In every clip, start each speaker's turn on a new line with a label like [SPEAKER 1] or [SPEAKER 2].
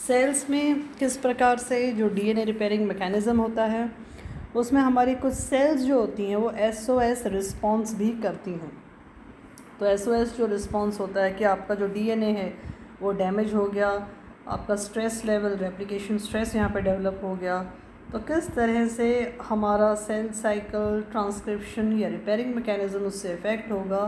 [SPEAKER 1] Sales में किस प्रकार से जो डीएनए रिपेयरिंग मैकेनिज़्म होता है उसमें हमारी कुछ सेल्स जो होती हैं वो एसओएस रिस्पॉन्स भी करती हैं। तो एसओएस जो रिस्पॉन्स होता है कि आपका जो डीएनए है वो डैमेज हो गया, आपका स्ट्रेस लेवल, रेप्लिकेशन स्ट्रेस यहाँ पे डेवलप हो गया, तो किस तरह से हमारा सेल साइकिल, ट्रांसक्रिप्शन या रिपेयरिंग मैकेनिज़्म उससे इफ़ेक्ट होगा,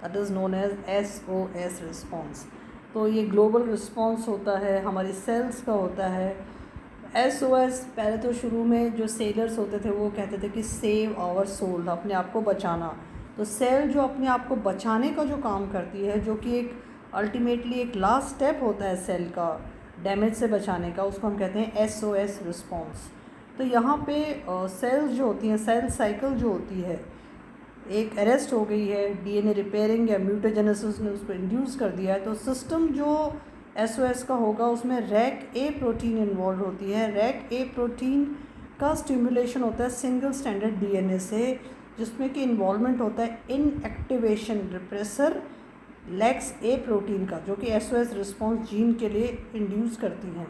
[SPEAKER 1] that is known as SOS response. तो ये ग्लोबल रिस्पॉन्स होता है, हमारी सेल्स का होता है। एसओएस पहले तो शुरू में जो सेलर्स होते थे वो कहते थे कि सेव आवर सोल, अपने आप को बचाना। तो सेल जो अपने आप को बचाने का जो काम करती है, जो कि एक अल्टीमेटली एक लास्ट स्टेप होता है सेल का डैमेज से बचाने का, उसको हम कहते हैं एसओएस रिस्पॉन्स। तो यहाँ पे सेल्स जो होती हैं, सेल साइकिल जो होती है, एक अरेस्ट हो गई है, डीएनए रिपेयरिंग या म्यूटाजेनेसिस ने उसको इंड्यूस कर दिया है, तो सिस्टम जो एसओएस का होगा उसमें रैक ए प्रोटीन इन्वॉल्व होती है। रैक ए प्रोटीन का स्टिमुलेशन होता है सिंगल स्टैंडर्ड डीएनए से, जिसमें कि इन्वॉल्वमेंट होता है इनएक्टिवेशन रिप्रेसर लेक्स ए प्रोटीन का, जो कि एसओएस रिस्पॉन्स जीन के लिए इंड्यूस करती हैं।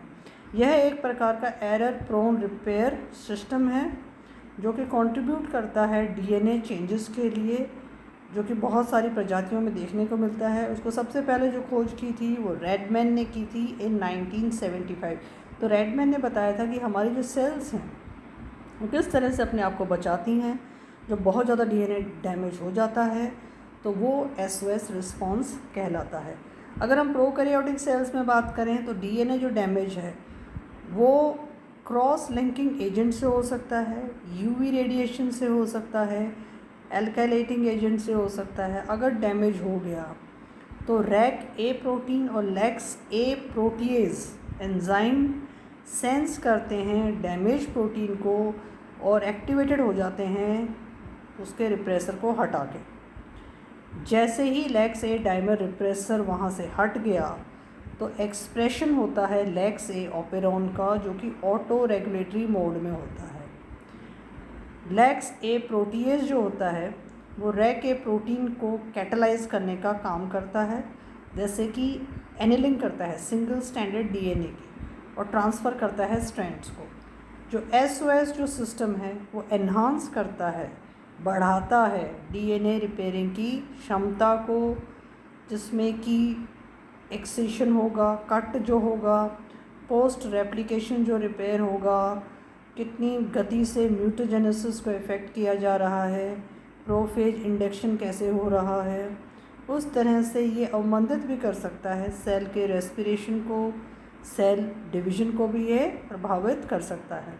[SPEAKER 1] यह एक प्रकार का एरर प्रोन रिपेयर सिस्टम है जो कि कंट्रीब्यूट करता है डीएनए चेंजेस के लिए, जो कि बहुत सारी प्रजातियों में देखने को मिलता है। उसको सबसे पहले जो खोज की थी वो रेडमैन ने की थी इन 1975। तो रेडमैन ने बताया था कि हमारी जो सेल्स हैं वो किस तरह से अपने आप को बचाती हैं जब बहुत ज़्यादा डीएनए डैमेज हो जाता है, तो वो एसओएस रिस्पॉन्स कहलाता है। अगर हम प्रोकैरियोटिक सेल्स में बात करें तो डीएनए जो डैमेज है वो क्रॉस लिंकिंग एजेंट से हो सकता है, यूवी रेडिएशन से हो सकता है, एल्काइलेटिंग एजेंट से हो सकता है। अगर डैमेज हो गया तो रैक ए प्रोटीन और लेक्स ए प्रोटीएज एंजाइम सेंस करते हैं डैमेज प्रोटीन को और एक्टिवेटेड हो जाते हैं उसके रिप्रेसर को हटा के। जैसे ही लेक्स ए डाइमर रिप्रेसर वहाँ से हट गया तो एक्सप्रेशन होता है लेक्स ए ऑपेरॉन का, जो कि ऑटो रेगुलेटरी मोड में होता है। लेक्स ए प्रोटीएज जो होता है वो रैक ए प्रोटीन को कैटलाइज करने का काम करता है, जैसे कि एनिलिंग करता है सिंगल स्टैंडर्ड डीएनए की और ट्रांसफ़र करता है स्ट्रैंड्स को। जो एसओएस जो सिस्टम है वो एनहांस करता है, बढ़ाता है डीएनए रिपेयरिंग की क्षमता को, जिसमें कि एक्सेशन होगा, कट जो होगा, पोस्ट रेप्लिकेशन जो रिपेयर होगा, कितनी गति से म्यूटाजेनेसिस को इफ़ेक्ट किया जा रहा है, प्रोफेज इंडक्शन कैसे हो रहा है, उस तरह से ये अवमंदित भी कर सकता है सेल के रेस्पिरेशन को, सेल डिवीज़न को भी ये प्रभावित कर सकता है।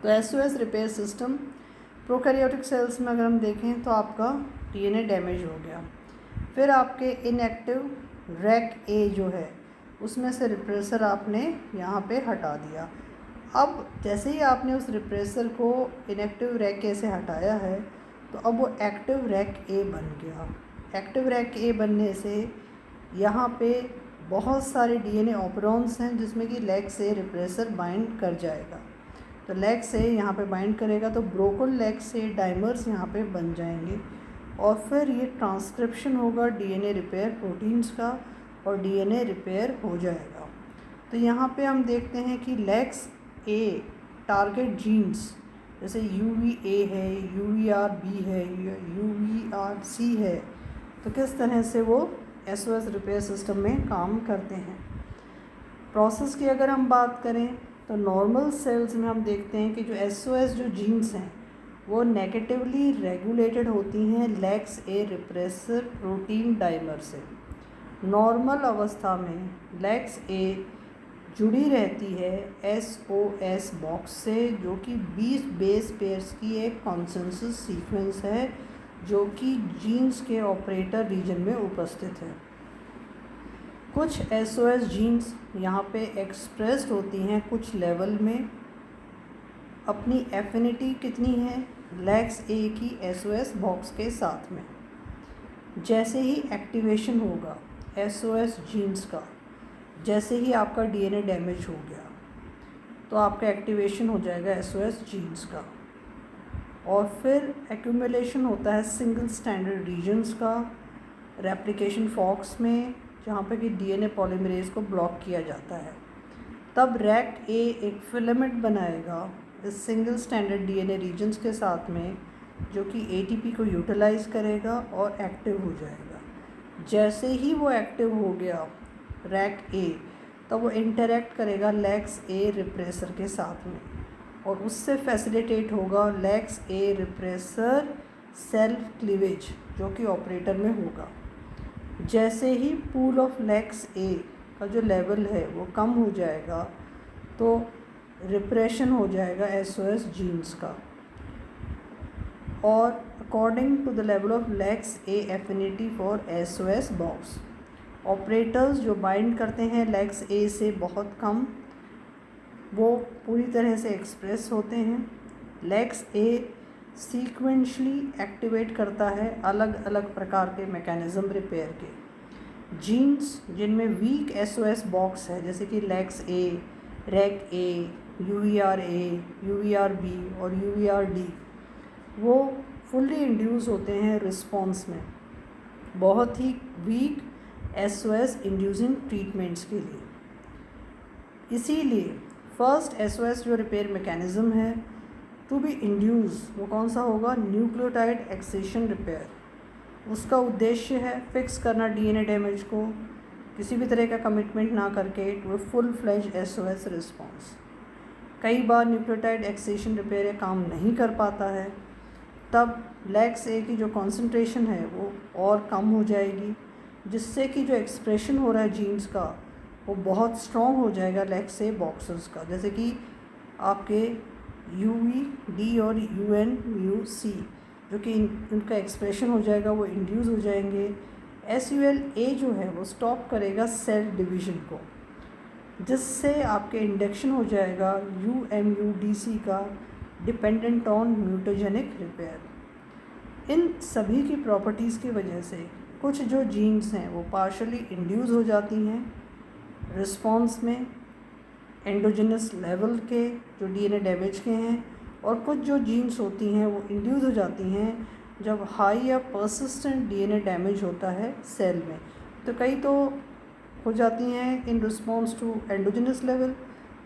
[SPEAKER 1] तो SOS repair system prokaryotic cells में अगर हम देखें तो आपका डीएनए डैमेज हो गया, फिर आपके इनएक्टिव रैक ए जो है उसमें से रिप्रेसर आपने यहाँ पे हटा दिया। अब जैसे ही आपने उस रिप्रेसर को इनएक्टिव रैक ए से हटाया है तो अब वो एक्टिव रैक ए बन गया। एक्टिव रैक ए बनने से यहाँ पे बहुत सारे डीएनए ऑपरॉन्स हैं जिसमें कि लेक्स ए रिप्रेसर बाइंड कर जाएगा। तो लेक्स ए यहाँ पे बाइंड करेगा तो ब्रोकन लेक्स ए डाइमर्स यहाँ पे बन जाएंगे और फिर ये ट्रांसक्रिप्शन होगा डीएनए रिपेयर प्रोटीन्स का और डीएनए रिपेयर हो जाएगा। तो यहाँ पे हम देखते हैं कि लेक्स ए टारगेट जीन्स जैसे UVA है, UVRB है, UVRC है, तो किस तरह से वो एसओएस रिपेयर सिस्टम में काम करते हैं। प्रोसेस की अगर हम बात करें तो नॉर्मल सेल्स में हम देखते हैं कि जो एसओएस जो जीन्स हैं वो नेगेटिवली रेगुलेटेड होती हैं LexA repressor protein dimer से। नॉर्मल अवस्था में लेक्स ए जुड़ी रहती है एसओएस बॉक्स से, जो कि 20 बेस पेयर्स की एक कॉन्सेंसस सीक्वेंस है जो कि जीन्स के ऑपरेटर रीजन में उपस्थित है। कुछ एसओएस जीन्स यहाँ पे एक्सप्रेस्ड होती हैं कुछ लेवल में। अपनी एफिनिटी कितनी है लेक्स ए की एसओएस बॉक्स के साथ में। जैसे ही एक्टिवेशन होगा एसओएस जीन्स का, जैसे ही आपका डीएनए डैमेज हो गया तो आपका एक्टिवेशन हो जाएगा एसओएस जीन्स का और फिर एक्यूमुलेशन होता है सिंगल स्टैंडर्ड रीजन्स का रेप्लिकेशन फॉक्स में, जहाँ पे कि डीएनए पॉलीमरेज को ब्लॉक किया जाता है। तब रैक ए एक फिलामेंट बनाएगा इस सिंगल स्टैंडर्ड डीएनए रीजन्स के साथ में, जो कि एटीपी को यूटिलाइज करेगा और एक्टिव हो जाएगा। जैसे ही वो एक्टिव हो गया रैक ए, तब वो इंटरेक्ट करेगा लेक्स ए रिप्रेसर के साथ में, और उससे फैसिलिटेट होगा LexA repressor self cleavage, जो कि ऑपरेटर में होगा। जैसे ही पूल ऑफ लेक्स ए का जो लेवल है वो कम हो जाएगा, तो रिप्रेशन हो जाएगा एसओएस जीन्स का, और according to the level of LexA affinity for SOS box, operators जो बाइंड करते हैं लेक्स ए से बहुत कम, वो पूरी तरह से एक्सप्रेस होते हैं। लेक्स ए सीक्वेंशली एक्टिवेट करता है अलग अलग प्रकार के मैकेनिज़्म रिपेयर के। जीन्स जिनमें वीक एसओएस बॉक्स है, जैसे कि लेक्स ए, रैक ए, यूवीआर ए, यूवीआर बी और यूवीआर डी, वो फुल्ली इंड्यूस होते हैं रिस्पॉन्स में बहुत ही वीक एसओएस इंड्यूसिंग ट्रीटमेंट्स के लिए। इसीलिए फर्स्ट एसओएस जो रिपेयर मैकेनिज़्म है टू बी इंड्यूस, वो कौन सा होगा? Nucleotide accession repair. उसका उद्देश्य है फिक्स करना डीएनए डैमेज को, किसी भी तरह का कमिटमेंट ना करके, to full fledge SOS response. कई बार न्यूक्लियोटाइड एक्सेशन रिपेयर काम नहीं कर पाता है, तब लेक्स ए की जो कॉन्सेंट्रेशन है वो और कम हो जाएगी, जिससे कि जो एक्सप्रेशन हो रहा है जीन्स का वो बहुत स्ट्रॉन्ग हो जाएगा लेक्स ए बॉक्सेस का, जैसे कि आपके यूवी डी और यूएन यू सी, जो कि उनका एक्सप्रेशन हो जाएगा, वो इंड्यूस हो जाएंगे। एसयूएल ए जो है वो स्टॉप करेगा सेल डिवीज़न को, जिससे आपके इंडक्शन हो जाएगा यूएमयूडीसी का, डिपेंडेंट ऑन म्यूटोजेनिक रिपेयर। इन सभी की प्रॉपर्टीज़ की वजह से कुछ जो जीन्स हैं वो पार्शली इंड्यूस हो जाती हैं रिस्पॉन्स में एंडोजेनस लेवल के, जो डीएनए डैमेज के हैं, और कुछ जो जीन्स होती हैं वो इंड्यूस हो जाती हैं जब हाई या परसिस्टेंट डीएनए डैमेज होता है सेल में। तो कई तो हो जाती हैं in response to endogenous level,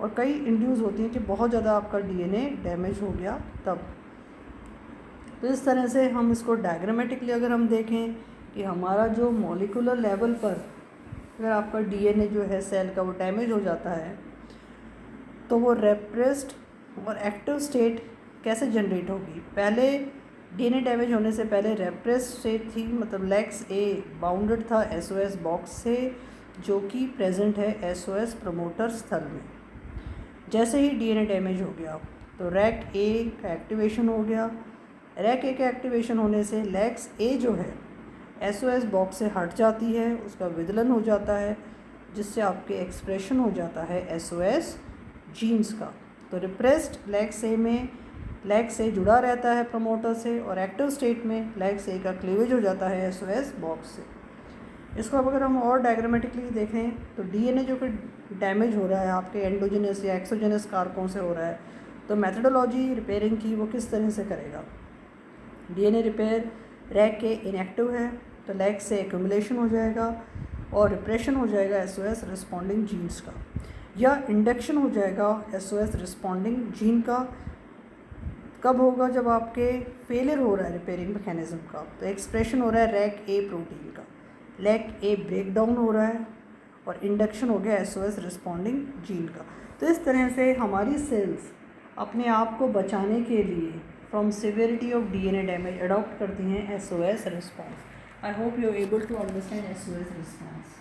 [SPEAKER 1] और कई इंड्यूस होती हैं कि बहुत ज़्यादा आपका डीएनए डैमेज हो गया तब। तो इस तरह से हम इसको डायग्रामेटिकली अगर हम देखें कि हमारा जो मॉलिक्यूलर लेवल पर अगर आपका डीएनए जो है सेल का वो डैमेज हो जाता है, तो वो रेप्रेस्ड और एक्टिव स्टेट कैसे जनरेट होगी। पहले डीएनए डैमेज होने से पहले रेप्रेस्ड स्टेट थी, मतलब लेक्स ए बाउंडेड था एसओएस बॉक्स से, जो कि प्रेजेंट है एसओएस प्रमोटर स्थल में। जैसे ही डीएनए डैमेज हो गया तो रैक ए का एक्टिवेशन हो गया। रैक ए का एक्टिवेशन होने से लेक्स ए जो है एसओएस बॉक्स से हट जाती है, उसका विदलन हो जाता है, जिससे आपके एक्सप्रेशन हो जाता है एसओएस जीन्स का। तो रिप्रेस्ड लेक्स ए में लेक्स ए जुड़ा रहता है प्रमोटर से, और एक्टिव स्टेट में लेक्स ए का क्लीवेज हो जाता है एसओएस बॉक्स से। इसको अब अगर हम और डायग्रामेटिकली देखें तो डीएनए जो कि डैमेज हो रहा है आपके एंडोजेनस या एक्सोजेनस कारकों से हो रहा है, तो मेथडोलॉजी रिपेयरिंग की वो किस तरह से करेगा। डीएनए रिपेयर रैक के इनएक्टिव है तो लेक्स से एक्यूमुलेशन हो जाएगा और रिप्रेशन हो जाएगा एसओएस रिस्पॉन्डिंग जीन्स का, या इंडक्शन हो जाएगा एसओएस रिस्पॉन्डिंग जीन का। कब होगा? जब आपके फेलियर हो रहा है रिपेयरिंग मैकेनिज्म का, तो एक्सप्रेशन हो रहा है रैक ए प्रोटीन का, लेक ए ब्रेक डाउन हो रहा है और इंडक्शन हो गया एसओएस रिस्पॉन्डिंग जीन का। तो इस तरह से हमारी सेल्स अपने आप को बचाने के लिए from severity of DNA damage adopt करती हैं SOS response. I hope you are able to understand SOS response.